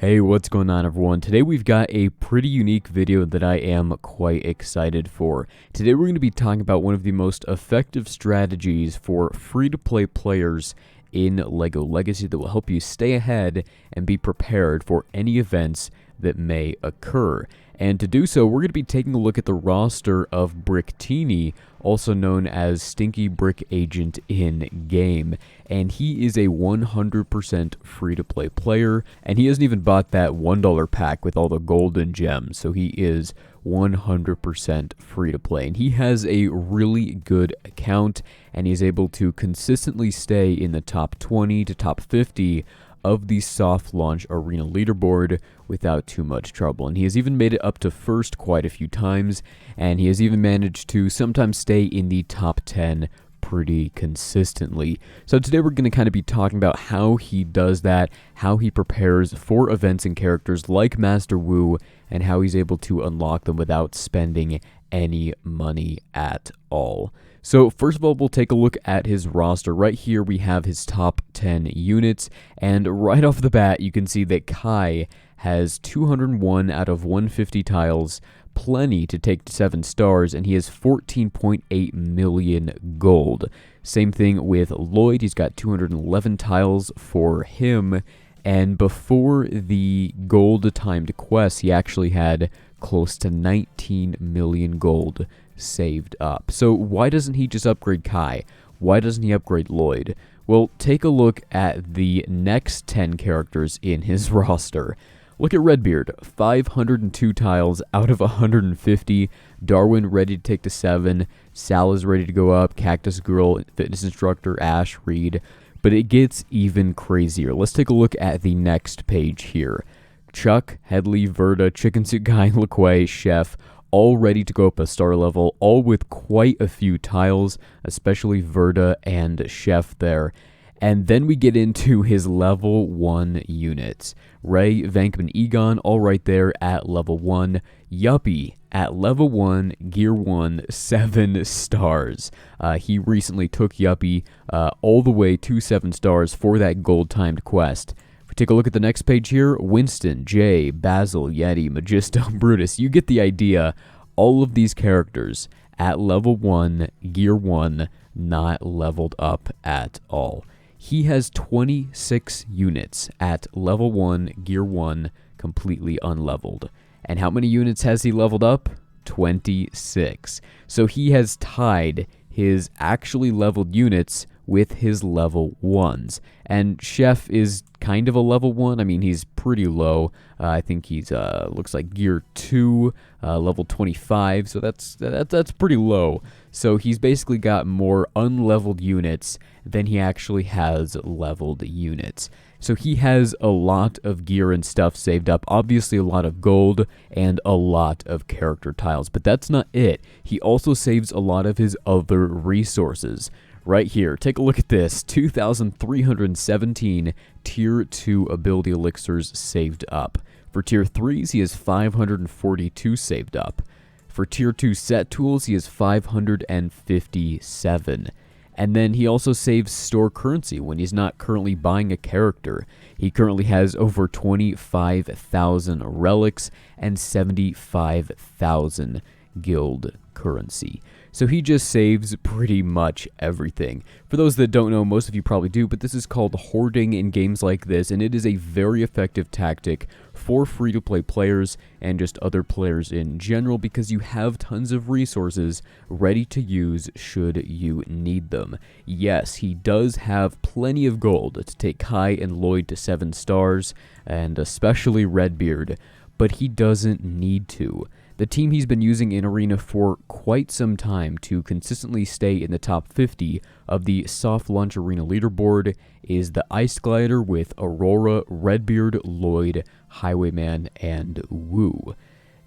Hey, what's going on everyone? Today we've got a pretty unique video that I am quite excited for. Today we're going to be talking about one of the most effective strategies for free-to-play players in LEGO Legacy that will help you stay ahead and be prepared for any events that may occur. And to do so, we're going to be taking a look at the roster of Bricktini, also known as Stinky Brick Agent in game. And he is a 100% free-to-play player, and he hasn't even bought that $1 pack with all the golden gems, so he is 100% free-to-play. And he has a really good account, and he's able to consistently stay in the top 20 to top 50 of the soft launch arena leaderboard without too much trouble. And he has even made it up to first quite a few times, and he has even managed to sometimes stay in the top 10 pretty consistently. So today we're going to kind of be talking about how he does that, how he prepares for events and characters like Master Wu, and how he's able to unlock them without spending any money at all. So first of all, we'll take a look at his roster. Right here we have his top 10 units, and right off the bat you can see that Kai has 201 out of 150 tiles, plenty to take to 7 stars, and he has 14.8 million gold. Same thing with Lloyd, he's got 211 tiles for him, and before the gold timed quest he actually had close to 19 million gold saved up. So why doesn't he just upgrade Kai? Why doesn't he upgrade Lloyd? Well, take a look at the next 10 characters in his roster. Look at Redbeard, 502 tiles out of 150. Darwin ready to take to 7. Sal is ready to go up. Cactus Girl, Fitness Instructor, Ash, Reed. But it gets even crazier. Let's take a look at the next page here. Chuck, Headley, Verda, Chicken Suit Guy, LaQuay, Chef, all ready to go up a star level, all with quite a few tiles, especially Verda and Chef there. And then we get into his level 1 units. Ray, Vankman, Egon, all right there at level 1. Yuppie at level 1, gear 1, 7 stars. He recently took Yuppie all the way to 7 stars for that gold timed quest. If we take a look at the next page here, Winston, Jay, Basil, Yeti, Magisto, Brutus, you get the idea. All of these characters at level 1, gear 1, not leveled up at all. He has 26 units at level 1, gear 1, completely unleveled. And how many units has he leveled up? 26. So he has tied his actually leveled units with his level 1s. And Chef is kind of a level 1. I mean, he's pretty low. I think he's looks like gear 2, level 25. So that's pretty low. So he's basically got more unleveled units than he actually has leveled units. So he has a lot of gear and stuff saved up, obviously a lot of gold and a lot of character tiles. But that's not it. He also saves a lot of his other resources. Right here, take a look at this, 2,317 Tier 2 ability elixirs saved up. For Tier 3s, he has 542 saved up. For Tier 2 set tools, he has 557. And then he also saves store currency when he's not currently buying a character. He currently has over 25,000 relics and 75,000 guild currency. So he just saves pretty much everything. For those that don't know, most of you probably do, but this is called hoarding in games like this, and it is a very effective tactic for free-to-play players and just other players in general because you have tons of resources ready to use should you need them. Yes, he does have plenty of gold to take Kai and Lloyd to 7 stars, and especially Redbeard, but he doesn't need to. The team he's been using in Arena for quite some time to consistently stay in the top 50 of the soft launch arena leaderboard is the Ice Glider with Aurora, Redbeard, Lloyd, Highwayman, and Wu.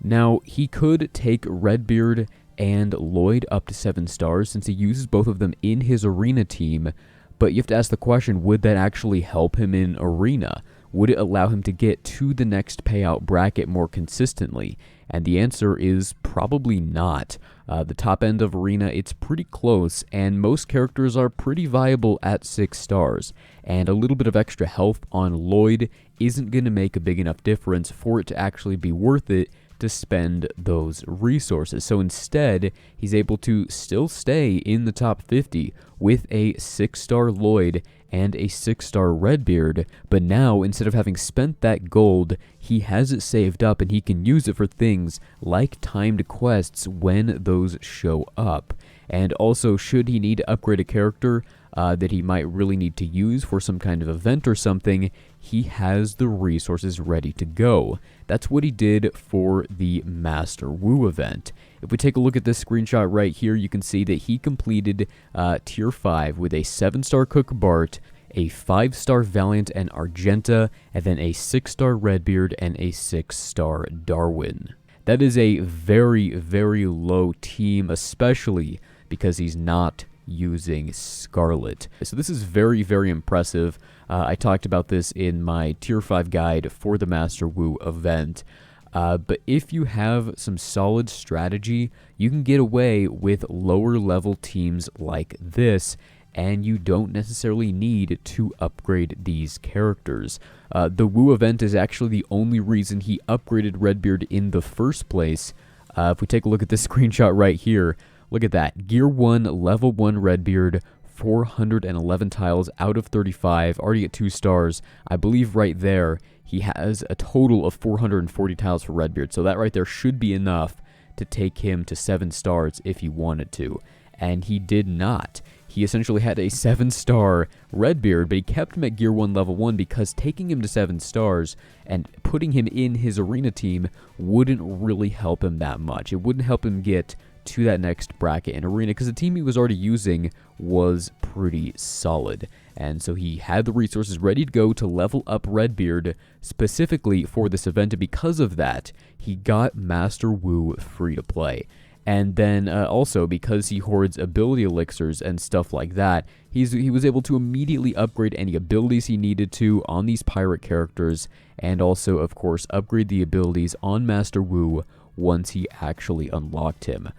Now, he could take Redbeard and Lloyd up to 7 stars since he uses both of them in his arena team, but you have to ask the question, would that actually help him in Arena? would it allow him to get to the next payout bracket more consistently? And the answer is probably not. The top end of Arena, it's pretty close, and most characters are pretty viable at 6 stars. And a little bit of extra health on Lloyd isn't going to make a big enough difference for it to actually be worth it to spend those resources. So instead, he's able to still stay in the top 50 with a 6-star Lloyd and a 6-star Redbeard, but now instead of having spent that gold, he has it saved up and he can use it for things like timed quests when those show up. And also, should he need to upgrade a character that he might really need to use for some kind of event or something, he has the resources ready to go. That's what he did for the Master Wu event. If we take a look at this screenshot right here, you can see that he completed Tier 5 with a 7-star Cook Bart, a 5-star Valiant and Argenta, and then a 6-star Redbeard and a 6-star Darwin. That is a very, very low team, especially because he's not using Scarlet. So this is very, very impressive. I talked about this in my Tier 5 guide for the Master Wu event. But if you have some solid strategy, you can get away with lower level teams like this, and you don't necessarily need to upgrade these characters. The Wu event is actually the only reason he upgraded Redbeard in the first place. If we take a look at this screenshot right here, look at that. Gear 1, Level 1 Redbeard, 411 tiles out of 35, already at 2 stars. I believe right there, he has a total of 440 tiles for Redbeard. So that right there should be enough to take him to 7 stars if he wanted to. And he did not. He essentially had a 7-star Redbeard, but he kept him at Gear 1 Level 1 because taking him to 7 stars and putting him in his arena team wouldn't really help him that much. It wouldn't help him get to that next bracket in arena because the team he was already using was pretty solid. And so he had the resources ready to go to level up Redbeard specifically for this event, and because of that, he got Master Wu free to play. And then also, because he hoards ability elixirs and stuff like that, he was able to immediately upgrade any abilities he needed to on these pirate characters, and also, of course, upgrade the abilities on Master Wu once he actually unlocked him.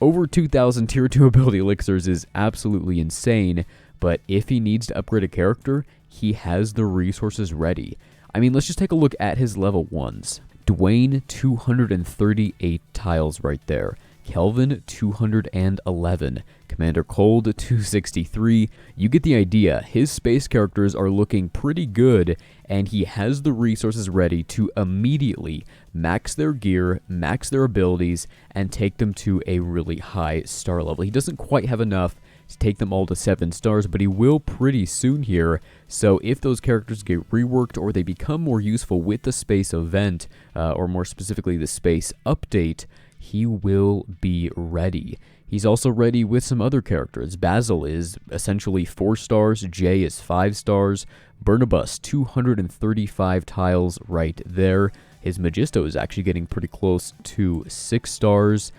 Over 2,000 Tier 2 ability elixirs is absolutely insane, but if he needs to upgrade a character, he has the resources ready. I mean, let's just take a look at his level 1s. Dwayne, 238 tiles right there. Kelvin, 211. Commander Cold, 263. You get the idea. His space characters are looking pretty good, and he has the resources ready to immediately max their gear, max their abilities, and take them to a really high star level. He doesn't quite have enough to take them all to 7 stars, but he will pretty soon here. So if those characters get reworked or they become more useful with the space event, or more specifically the space update, he will be ready. He's also ready with some other characters. Basil is essentially 4 stars, Jay is 5 stars, Burnabus 235 tiles right there. His Magisto is actually getting pretty close to 6 stars.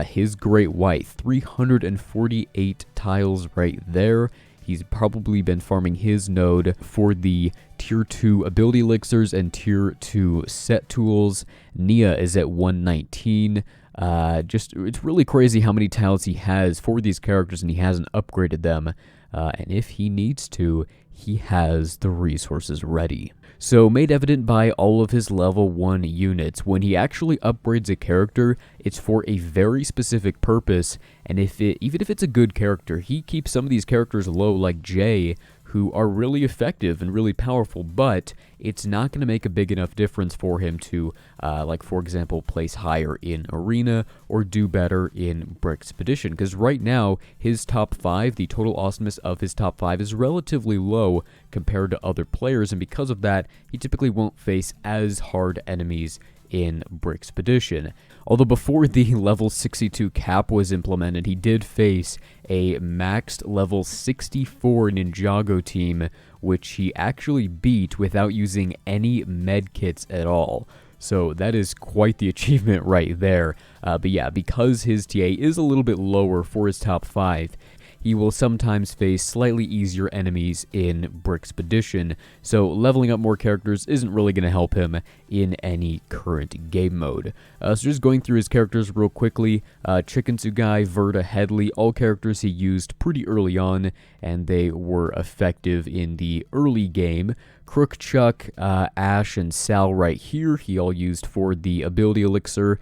His Great White, 348 tiles right there. He's probably been farming his node for the Tier 2 ability elixirs and Tier 2 set tools. Nia is at 119. It's really crazy how many tiles he has for these characters, and he hasn't upgraded them. And if he needs to, he has the resources ready. So, made evident by all of his level 1 units, when he actually upgrades a character, it's for a very specific purpose, and even if it's a good character, he keeps some of these characters low, like Jay, who are really effective and really powerful, but it's not going to make a big enough difference for him to, like, for example, place higher in Arena or do better in Brickspedition, because right now, his top 5, the total awesomeness of his top 5 is relatively low compared to other players, and because of that, he typically won't face as hard enemies in Brickspedition. Although before the level 62 cap was implemented, he did face a maxed level 64 Ninjago team, which he actually beat without using any medkits at all. So that is quite the achievement right there. But yeah, because his TA is a little bit lower for his top 5, he will sometimes face slightly easier enemies in Brickspedition, so leveling up more characters isn't really going to help him in any current game mode. So just going through his characters real quickly, Chicken Tsugai, Verta, Headley, all characters he used pretty early on, and they were effective in the early game. Crook Chuck, Ash, and Sal right here, he all used for the ability elixir.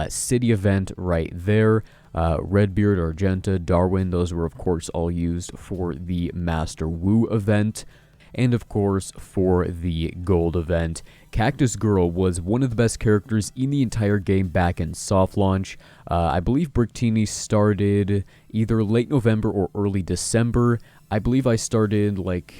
City event right there. Redbeard, Argenta, Darwin, those were of course all used for the Master Wu event. And of course, for the gold event, Cactus Girl was one of the best characters in the entire game back in soft launch. I believe Bricktini started either late November or early December. I believe I started like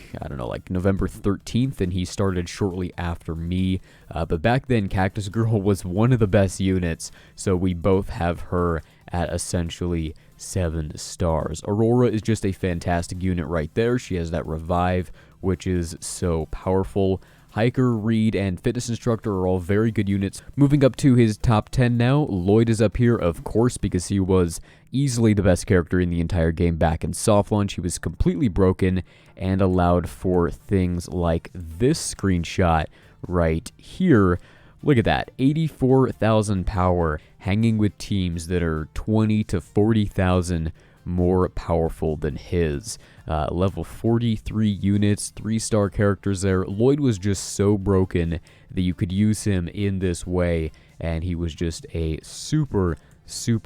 November 13th, and he started shortly after me. But back then, Cactus Girl was one of the best units, so we both have her at essentially 7 stars. Aurora is just a fantastic unit right there. She has that revive, which is so powerful. Hiker, Reed, and Fitness Instructor are all very good units. Moving up to his top 10 now, Lloyd is up here, of course, because he was easily the best character in the entire game back in soft launch. He was completely broken and allowed for things like this screenshot right here. Look at that, 84,000 power, hanging with teams that are 20 to 40,000 more powerful than his. Level 43 units, 3-star characters there. Lloyd was just so broken that you could use him in this way, and he was just a super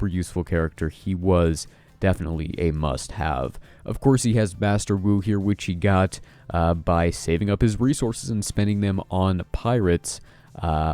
useful character. He was definitely a must-have. Of course, he has Master Wu here, which he got by saving up his resources and spending them on pirates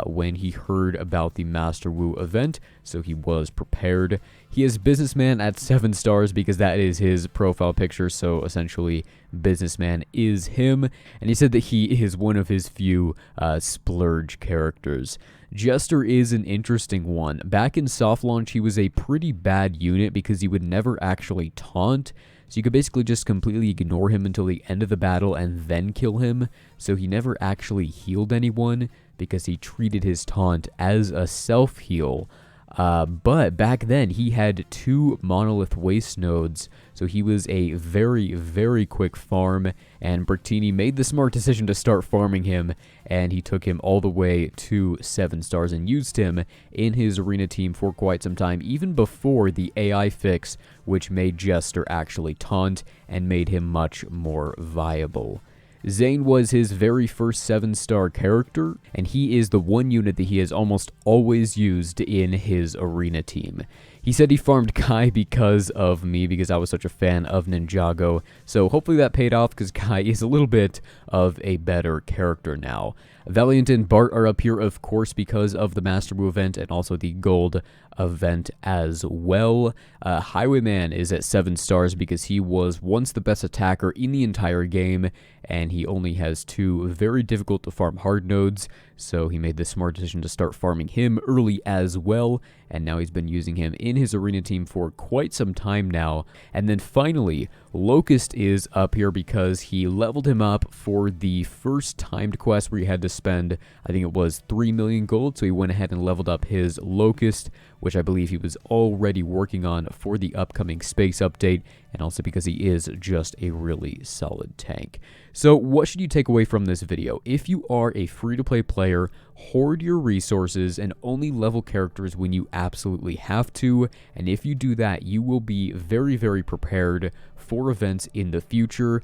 when he heard about the Master Wu event, so he was prepared. He is Businessman at 7 stars because that is his profile picture, so essentially Businessman is him, and he said that he is one of his few splurge characters. Jester is an interesting one. Back in soft launch, he was a pretty bad unit because he would never actually taunt, so you could basically just completely ignore him until the end of the battle and then kill him, so he never actually healed anyone because he treated his taunt as a self-heal. But back then, he had 2 Monolith Waste nodes, so he was a very quick farm, and Bricktini made the smart decision to start farming him, and he took him all the way to 7 stars and used him in his arena team for quite some time, even before the AI fix, which made Jester actually taunt and made him much more viable. Zane was his very first 7-star character, and he is the one unit that he has almost always used in his arena team. He said he farmed Kai because of me, because I was such a fan of Ninjago, so hopefully that paid off because Kai is a little bit of a better character now. Valiant and Bart are up here, of course, because of the Master Wu event and also the gold event as well. Highwayman is at 7 stars because he was once the best attacker in the entire game, and he only has 2 very difficult to farm hard nodes, so he made the smart decision to start farming him early as well, and now he's been using him in his arena team for quite some time now. And then finally, Locust is up here because he leveled him up for the first timed quest where he had to spend, I think it was 3 million gold, so he went ahead and leveled up his Locust, which I believe he was already working on for the upcoming space update, and also because he is just a really solid tank. So what should you take away from this video? If you are a free-to-play player, hoard your resources and only level characters when you absolutely have to, and if you do that, you will be very prepared for events in the future.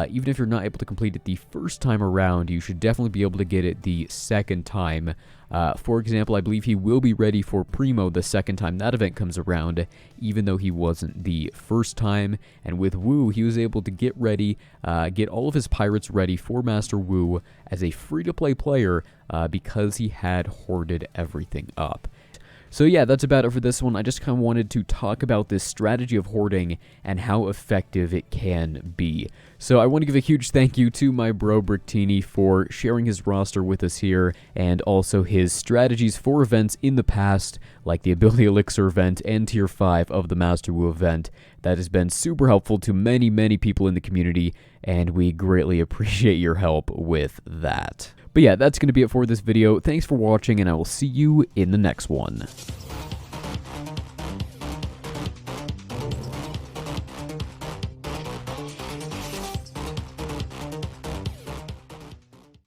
Even if you're not able to complete it the first time around, you should definitely be able to get it the second time. For example, I believe he will be ready for Primo the second time that event comes around, even though he wasn't the first time. And with Wu, he was able to get ready, get all of his pirates ready for Master Wu as a free-to-play player because he had hoarded everything up. So yeah, that's about it for this one. I just kind of wanted to talk about this strategy of hoarding and how effective it can be. So I want to give a huge thank you to my bro Bricktini for sharing his roster with us here, and also his strategies for events in the past, like the Ability Elixir event and Tier 5 of the Master Wu event. That has been super helpful to many people in the community, and we greatly appreciate your help with that. But yeah, that's going to be it for this video. Thanks for watching, and I will see you in the next one.